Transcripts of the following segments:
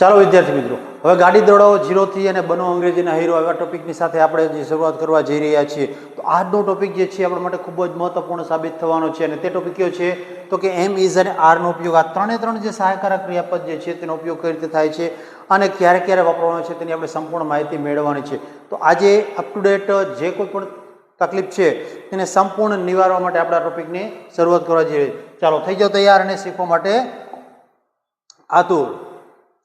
ચાલો વિદ્યાર્થી મિત્રો, હવે ગાડી દોડાવો ઝીરોથી અને બનો અંગ્રેજીના હીરો એવા ટોપિકની સાથે આપણે જે શરૂઆત કરવા જઈ રહ્યા છીએ. તો આજનો ટોપિક જે છે આપણા માટે ખૂબ જ મહત્વપૂર્ણ સાબિત થવાનો છે અને તે ટોપિક કયો છે તો કે એમ ઇઝ અને આરનો ઉપયોગ, આ ત્રણ જે સહાયકારક ક્રિયાપદ જે છે તેનો ઉપયોગ કઈ રીતે થાય છે અને ક્યારે ક્યારે વાપરવાનો છે તેની આપણે સંપૂર્ણ માહિતી મેળવવાની છે. તો આજે અપ ટુ ડેટ જે કોઈ પણ તકલીફ છે તેને સંપૂર્ણ નિવારવા માટે આપણે આ ટોપિકની શરૂઆત કરવા જઈ રહ્યા છીએ. ચાલો થઈ જાઓ તૈયાર અને શીખવા માટે આતુર.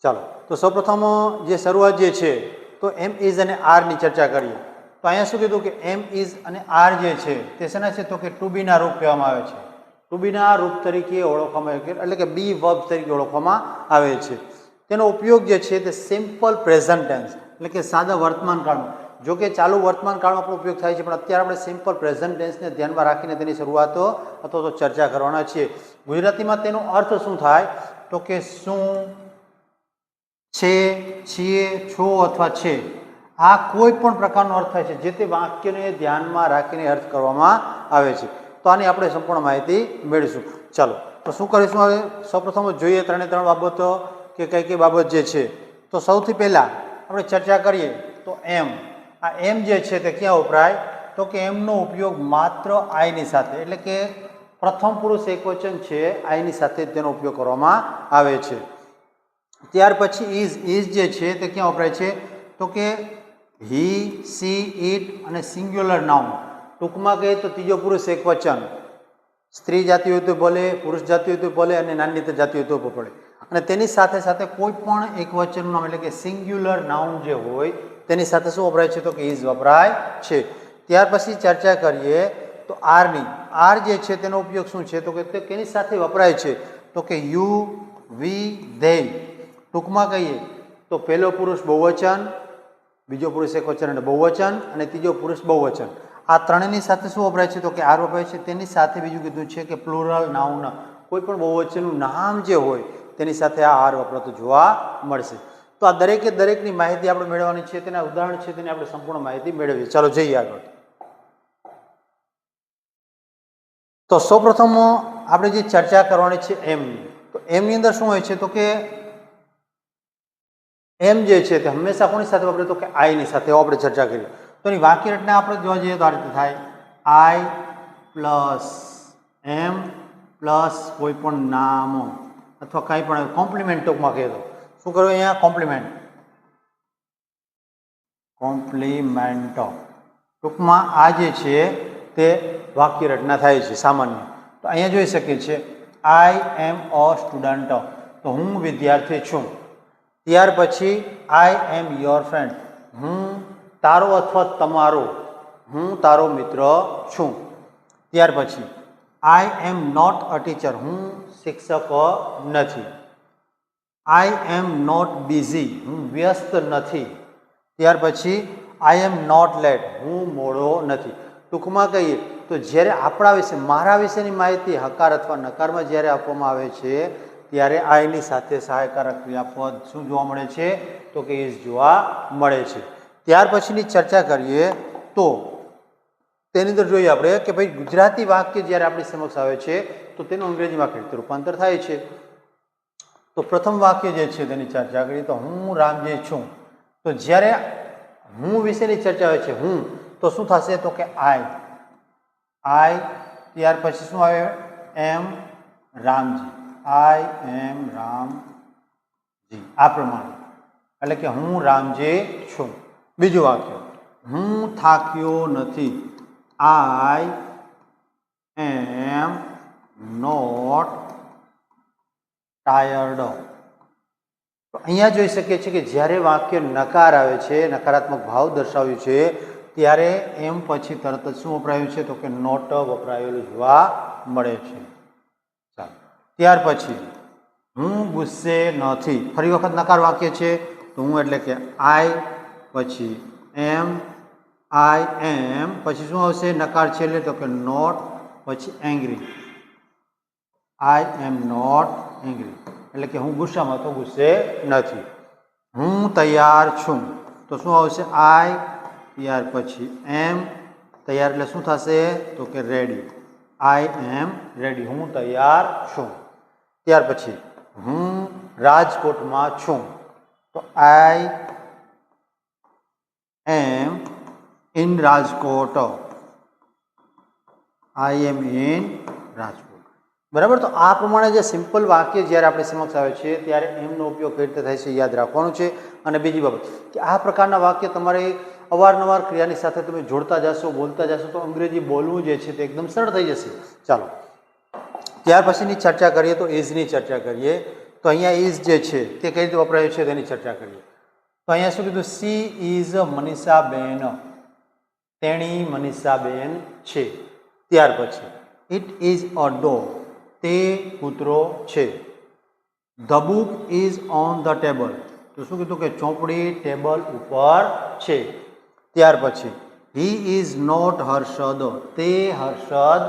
ચાલો તો સૌપ્રથમ જે શરૂઆત જે છે તો એમ ઇઝ અને આરની ચર્ચા કરીએ. તો અહીંયા શું કીધું કે એમ ઇઝ અને આર જે છે તે શેના છે તો કે ટુ બીના રૂપ કહેવામાં આવે છે. ટુ બીના રૂપ તરીકે ઓળખવામાં આવે છે, એટલે કે બી વર્બ તરીકે ઓળખવામાં આવે છે. તેનો ઉપયોગ જે છે તે સિમ્પલ પ્રેઝન્ટ ટેન્સ એટલે કે સાદા વર્તમાન કાળમાં, જો કે ચાલુ વર્તમાન કાળમાં પણ ઉપયોગ થાય છે, પણ અત્યારે આપણે સિમ્પલ પ્રેઝન્ટ ટેન્સને ધ્યાનમાં રાખીને તેની શરૂઆત અથવા તો ચર્ચા કરવાના છીએ. ગુજરાતીમાં તેનો અર્થ શું થાય તો કે શું, છે, છીએ, છો અથવા છે, આ કોઈ પણ પ્રકારનો અર્થ થાય છે જે તે વાક્યને ધ્યાનમાં રાખીને અર્થ કરવામાં આવે છે. તો આની આપણે સંપૂર્ણ માહિતી મેળવીશું. ચાલો તો શું કરીશું હવે સૌપ્રથમ જોઈએ ત્રણે બાબતો કે કઈ કઈ બાબત જે છે. તો સૌથી પહેલા આપણે ચર્ચા કરીએ તો એમ, આ એમ જે છે તે ક્યાં વપરાય તો કે એમનો ઉપયોગ માત્ર આઈની સાથે, એટલે કે પ્રથમ પુરુષ એકવચન છે આઈની સાથે તેનો ઉપયોગ કરવામાં આવે છે. ત્યાર પછી ઇઝ જે છે તે ક્યાં વપરાય છે તો કે હી, સી, ઇટ અને સિંગ્યુલર નાઉન, ટૂંકમાં કહીએ તો ત્રીજો પુરુષ એકવચન, સ્ત્રી જાતિ હોય તો બોલે, પુરુષ જાતિ હોય તો બોલે અને નાની જાતિ હોય તો પડે. અને તેની સાથે સાથે કોઈ પણ એકવચનનું નામ એટલે કે સિંગ્યુલર નાઉન જે હોય તેની સાથે શું વપરાય છે તો કે ઇઝ વપરાય છે. ત્યાર પછી ચર્ચા કરીએ તો આરની. આર જે છે તેનો ઉપયોગ શું છે તો કે તે કેની સાથે વપરાય છે તો કે યુ, વી, ધે. ટૂંકમાં કહીએ તો પહેલો પુરુષ બહુવચન, બીજો પુરુષ એકવચન અને બહુવચન અને ત્રીજો પુરુષ બહુવચન, આ ત્રણેયની સાથે શું વપરાય છે તો કે આર વપરાય છે. તેની સાથે બીજું કીધું છે કે પ્લુરલ નાઉન, કોઈ પણ બહુવચનનું નામ જે હોય તેની સાથે આ આર વપરાતો જોવા મળશે. તો આ દરેકની માહિતી આપણે મેળવવાની છે, તેના ઉદાહરણ છે તેની આપણે સંપૂર્ણ માહિતી મેળવીએ. ચાલો જઈએ આગળ. તો સૌપ્રથમ આપણે જે ચર્ચા કરવાની છે એમની, તો એમની અંદર શું હોય છે તો કે એમ જે છે તે હંમેશા કોની સાથે વપરાય તો કે આઈની સાથે, આપણે ચર્ચા કરીએ. તો એની વાક્ય રચના આપણે જોવા જઈએ તો આ રીતે થાય, આઈ પ્લસ એમ પ્લસ કોઈ પણ નામ અથવા કંઈ પણ કોમ્પ્લિમેન્ટ, ટૂંકમાં કહે તો શું કરવું અહીંયા કોમ્પ્લિમેન્ટ ટૂંકમાં આ જે છે તે વાક્ય રચના થાય છે સામાન્ય. તો અહીંયા જોઈ શકીએ છીએ આઈ એમ અ સ્ટુડન્ટ, તો હું વિદ્યાર્થી છું. ત્યાર પછી આઈ એમ યોર ફ્રેન્ડ, હું તારો અથવા તમારો, હું તારો મિત્ર છું. ત્યાર પછી આઈ એમ નોટ અ ટીચર, હું શિક્ષક નથી. આઈ એમ નોટ બિઝી, હું વ્યસ્ત નથી. ત્યાર પછી આઈ એમ નોટ લેટ, હું મોડો નથી. ટૂંકમાં કહીએ તો જ્યારે આપણા વિશે, મારા વિશેની માહિતી હકાર અથવા નકારમાં જ્યારે આપવામાં આવે છે ત્યારે આઈની સાથે સહાયકારક ક્રિયાપદ શું જોવા મળે છે તો કે ઇઝ જોવા મળે છે. ત્યાર પછીની ચર્ચા કરીએ તો તેની અંદર જોઈએ આપણે કે ભાઈ ગુજરાતી વાક્ય જ્યારે આપણી સમક્ષ આવે છે તો તેનું અંગ્રેજીમાં કઈ રીતે રૂપાંતર થાય છે. તો પ્રથમ વાક્ય જે છે તેની ચર્ચા કરીએ તો હું રામજી છું. તો જ્યારે હું વિશેની ચર્ચા આવે છે હું, તો શું થશે તો કે આઈ. ત્યાર પછી શું આવે એમ રામજી, આઈ એમ રામજી, આ પ્રમાણે, એટલે કે હું રામજી છું. બીજું વાક્ય, હું થાક્યો નથી, આઈ એમ નોટ ટાયર્ડ. તો અહીંયા જોઈ શકીએ છીએ કે જ્યારે વાક્ય નકાર આવે છે, નકારાત્મક ભાવ દર્શાવ્યું છે, ત્યારે એમ પછી તરત જ શું વપરાયું છે તો કે નોટ વપરાયેલું જોવા મળે છે. ચાલો ત્યાર પછી હું ગુસ્સે નથી, ફરી વખત નકાર વાક્ય છે તો હું એટલે કે આઈ, પછી એમ, આઈ એમ, પછી શું આવશે નકાર છે એટલે તો કે નોટ, પછી angry, I am not angry, એટલે કે હું ગુસ્સામાં તો ગુસ્સે નથી. હું તૈયાર છું, તો શું આવશે આઈ, ત્યાર પછી એમ, તૈયાર એટલે શું થશે તો કે રેડી, આઈ એમ રેડી, હું તૈયાર છું. ત્યાર પછી હું રાજકોટમાં છું, તો I am in Rajkot, I am in Rajkot. બરાબર. તો આ પ્રમાણે જે સિમ્પલ વાક્ય જ્યારે આપણી સમક્ષ આવે છે ત્યારે એમનો ઉપયોગ કઈ રીતે થાય છે યાદ રાખવાનું છે. અને બીજી બાબત કે આ પ્રકારના વાક્ય તમારે અવારનવાર ક્રિયાની સાથે તમે જોડતા જશો, બોલતા જશો તો અંગ્રેજી બોલવું જે છે તે એકદમ સરળ થઈ જશે. ચાલો ત્યાર પછીની ચર્ચા કરીએ તો ઇઝની ચર્ચા કરીએ. તો અહીંયા ઇઝ જે છે તે કઈ રીતે વપરાય છે તેની ચર્ચા કરીએ. તો અહીંયા શું કીધું? સી ઇઝ મનીષાબેન, તેણી મનીષાબેન છે. ત્યાર પછી ઇટ ઇઝ અ ડોગ, તે કૂતરો છે. The book is on the table, તો શું કીધું કે ચોપડી ટેબલ ઉપર છે. ત્યાર પછી હી ઇઝ નોટ હર્ષદ, તે હર્ષદ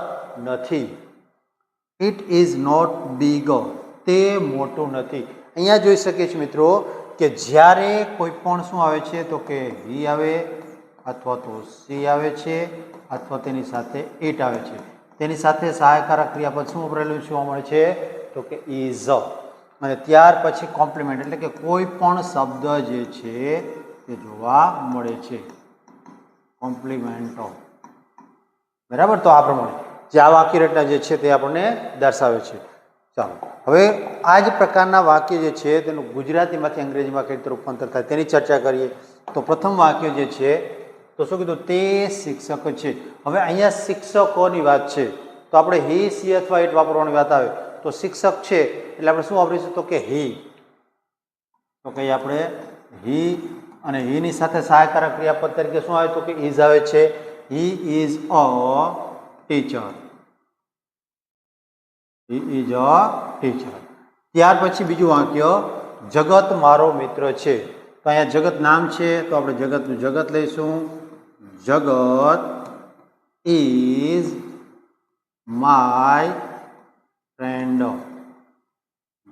નથી. ઇટ ઇઝ નોટ બિગ, તે મોટું નથી. અહીંયા જોઈ શકીએ છીએ મિત્રો કે જ્યારે કોઈ પણ શું આવે છે તો કે હી આવે અથવા તો સી આવે છે અથવા તેની સાથે ઇટ આવે છે. તેની સાથે સહાયકારક ક્રિયાપદ શું વપરાયેલું જોવા મળે છે તો કે ઇઝ. અને ત્યાર પછી કોમ્પ્લિમેન્ટ એટલે કે કોઈ પણ શબ્દ જે છે તે જોવા મળે છે, કોમ્પ્લિમેન્ટો. બરાબર. તો આ પ્રમાણે જે આ વાક્ય રચના જે છે તે આપણને દર્શાવે છે. ચાલો હવે આ જ પ્રકારના વાક્ય જે છે તેનું ગુજરાતીમાંથી અંગ્રેજીમાં કઈ રીતે રૂપાંતર થાય તેની ચર્ચા કરીએ. તો પ્રથમ વાક્ય જે છે તો શું કીધું? તે શિક્ષક છે. હવે અહીંયા શિક્ષકોની વાત છે તો આપણે હી, સી અથવા ઇટ વાપરવાની વાત આવે તો શિક્ષક છે એટલે આપણે શું વાપરીશું તો કે હી. તો કહીએ આપણે હી અને હીની સાથે સહાયકારક ક્રિયાપદ તરીકે શું આવે તો કે ઇઝ આવે છે. He is a teacher, he is a teacher. ત્યાર પછી બીજું વાક્ય જગત મારો મિત્ર છે. તો અહીંયા જગત નામ છે તો આપણે જગતનું જગત લઈશું. જગત ઇઝ માય ફ્રેન્ડ,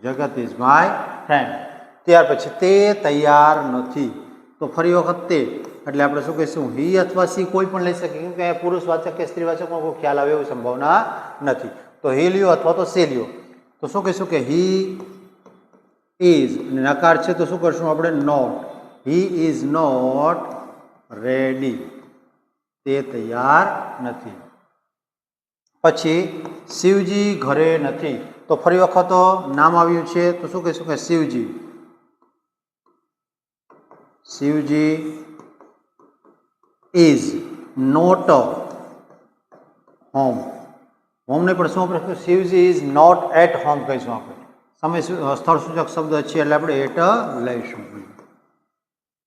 જગત ઇઝ માય ફ્રેન્ડ. ત્યાર પછી તે તૈયાર નથી. તો ફરી વખત તે એટલે આપણે શું કહીશું? હી અથવા સી કોઈ પણ લઈ શકીએ કેમ કે અહીંયા પુરુષવાચક કે સ્ત્રીવાચકમાં કોઈ ખ્યાલ આવે એવી સંભાવના નથી. તો હી લ્યો અથવા તો સે લ્યો. તો શું કહીશું કે હી ઇઝ અને નકાર છે તો શું કરશું આપણે? Not. He is not ready, તે તૈયાર નથી. પછી શિવજી ઘરે નથી. તો ફરી વખત નામ આવ્યું છે તો શું કહીશું કે Shivji. Shivji is not home. Home ને પણ શું આપણે Shivji is not at home કહીશું. આપણે સમય સ્થળ સૂચક શબ્દ છે એટલે આપણે એટ લઈશું.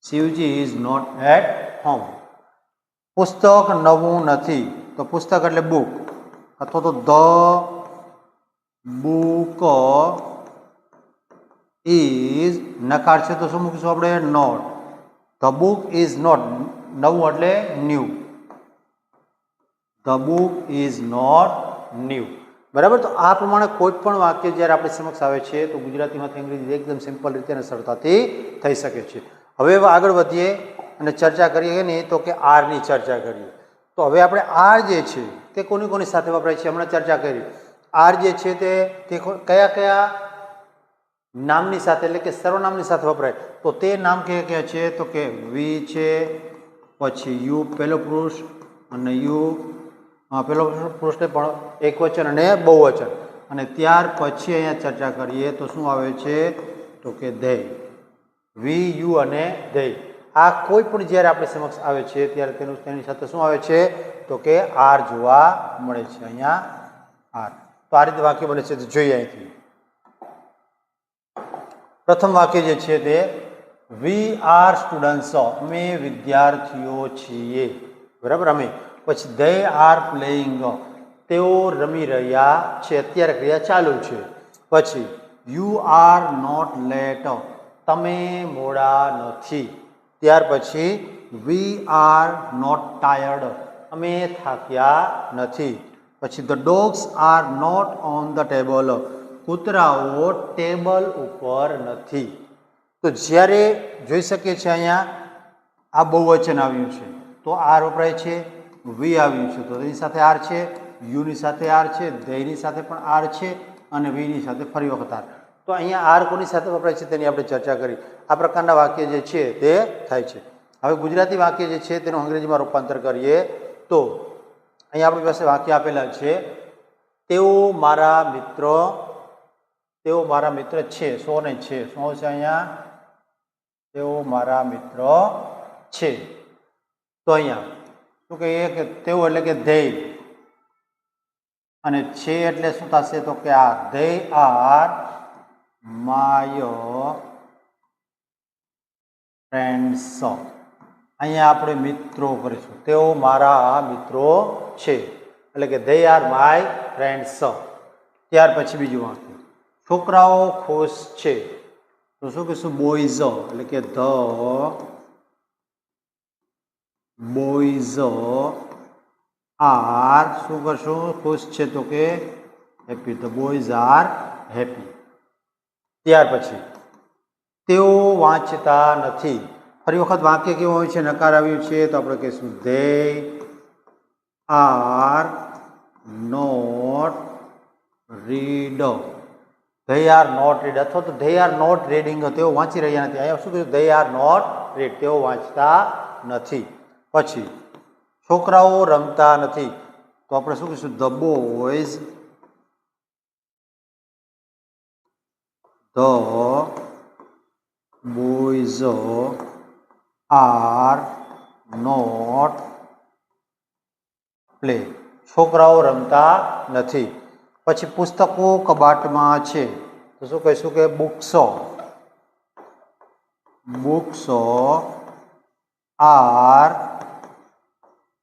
Shivji is not at home. પુસ્તક નવું નથી. તો પુસ્તક એટલે બુક અથવા તો ધ બુક ઇઝ નકાર છે તો શું મૂકીશું આપણે? Not. The book is not, નવું એટલે new. The book is not new. બરાબર. તો આ પ્રમાણે કોઈ પણ વાક્ય જ્યારે આપણી સમક્ષ આવે છે તો ગુજરાતીમાંથી અંગ્રેજી એકદમ સિમ્પલ રીતે અને સરળતાથી થઈ શકે છે. હવે આગળ વધીએ અને ચર્ચા કરીએ નહીં તો કે આરની ચર્ચા કરીએ. તો હવે આપણે આર જે છે તે કોની કોની સાથે વપરાય છે હમણાં ચર્ચા કરી. આર જે છે તે કયા કયા નામની સાથે એટલે કે સર્વનામની સાથે વપરાય તો તે નામ કયા કયા છે તો કે વી છે, પછી યુ પહેલો પુરુષ અને યુ પહેલો પુરુષને પણ એક વચન અને બહુવચન. અને ત્યાર પછી અહીંયા ચર્ચા કરીએ તો શું આવે છે તો કે ધે. વી, યુ અને ધે આ કોઈ પણ જ્યારે આપણી સમક્ષ આવે છે ત્યારે તેની સાથે શું આવે છે તો કે આર જોવા મળે છે. અહીંયા આર. તો આ રીતે વાક્ય બને છે. જોઈએ અહીંથી પ્રથમ વાક્ય જે છે તે વી આર સ્ટુડન્ટ્સ, અમે વિદ્યાર્થીઓ છીએ. બરાબર. અમે. પછી ધે આર પ્લેઇંગ, તેઓ રમી રહ્યા છે, અત્યારે ક્રિયા ચાલુ છે. પછી યુ આર નોટ લેટ, તમે મોડા નથી. ત્યાર પછી વી આર નોટ ટાયર્ડ, અમે થાક્યા નથી. પછી the dogs are not on the table, કૂતરાઓ ટેબલ ઉપર નથી. તો જ્યારે જોઈ શકીએ છીએ અહીંયા આ બહુવચન આવ્યું છે તો આર વપરાય છે, વી આવ્યું છે તો એની સાથે આર છે, યુની સાથે આર છે, ધેયની સાથે પણ આર છે અને વીની સાથે ફરી વખત આર. તો અહીંયા આર કોની સાથે વપરાય છે તેની આપણે ચર્ચા કરી. આ પ્રકારના વાક્ય જે છે તે થાય છે. હવે ગુજરાતી વાક્ય જે છે તેનું અંગ્રેજીમાં રૂપાંતર કરીએ તો અહીંયા આપણી પાસે વાક્ય આપેલા છે, તેઓ મારા મિત્ર છે. સો ને છે, શું છે અહીંયા? તેઓ મારા મિત્ર છે. તો અહીંયા શું કહીએ કે તેઓ એટલે કે ધેય, અને છે એટલે શું થશે તો કે આ ધે આર માય ફ્રેન્ડ્સ. અહીંયા આપણે મિત્રો કરીશું, તેઓ મારા મિત્રો છે એટલે કે ધે આર માય ફ્રેન્ડ્સ. ત્યાર પછી બીજું વાક્ય, છોકરાઓ ખુશ છે. તો શું કહીશું? બોયઝ એટલે કે ધ બોયઝ આર શું કરશું? ખુશ છે તો કે happy. The boys are happy. ત્યાર પછી તેઓ વાંચતા નથી. ફરી વખત વાક્ય કેવું હોય છે? નકાર આવ્યું છે તો આપણે કહીશું they are not read. They are not read અથવા તો ધે આર નોટ રીડિંગ. તેઓ વાંચી રહ્યા નથી. અહીંયા શું કીધું? ધે આર નોટ રીડ, તેઓ વાંચતા નથી. પછી છોકરાઓ રમતા નથી. તો આપણે શું કહીશું? The boys are not play. છોકરાઓ રમતા નથી. પછી પુસ્તકો કબાટમાં છે. તો શું કહીશું? કે books are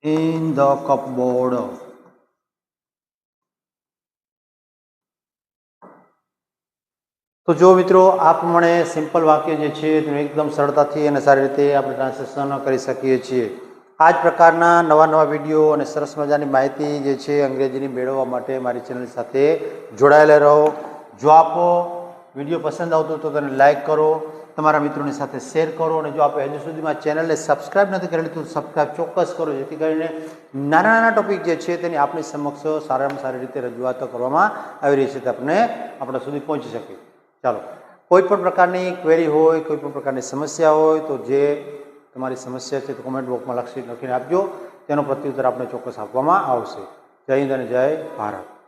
in the cupboard. તો જો મિત્રો, આ પ્રમાણે સિમ્પલ વાક્ય જે છે તેનું એકદમ સરળતાથી અને સારી રીતે આપણે ટ્રાન્સલેશન કરી શકીએ છીએ. આ જ પ્રકારના નવા વિડીયો અને સરસ મજાની માહિતી જે છે અંગ્રેજીની મેળવવા માટે મારી ચેનલ સાથે જોડાયેલા રહો. જો આપ વિડીયો પસંદ આવતો તો તેને લાઇક કરો, તમારા મિત્રોની સાથે શેર કરો, અને જો આપણે હજુ સુધીમાં ચેનલને સબસ્ક્રાઇબ નથી કરેલી તો સબસ્ક્રાઇબ ચોક્કસ કરો, જેથી કરીને નાના ટોપિક જે છે તેની આપણી સમક્ષ સારામાં સારી રીતે રજૂઆતો કરવામાં આવી રહી છે તે આપણા સુધી પહોંચી શકે. ચાલો, કોઈ પણ પ્રકારની ક્વેરી હોય, કોઈ પણ પ્રકારની સમસ્યા હોય તો જે તમારી સમસ્યા છે તો કોમેન્ટ બોક્સમાં લખીને આપજો. તેનો પ્રત્યુત્તર આપણે ચોક્કસ આપવામાં આવશે. જય હિન્દ અને જય ભારત.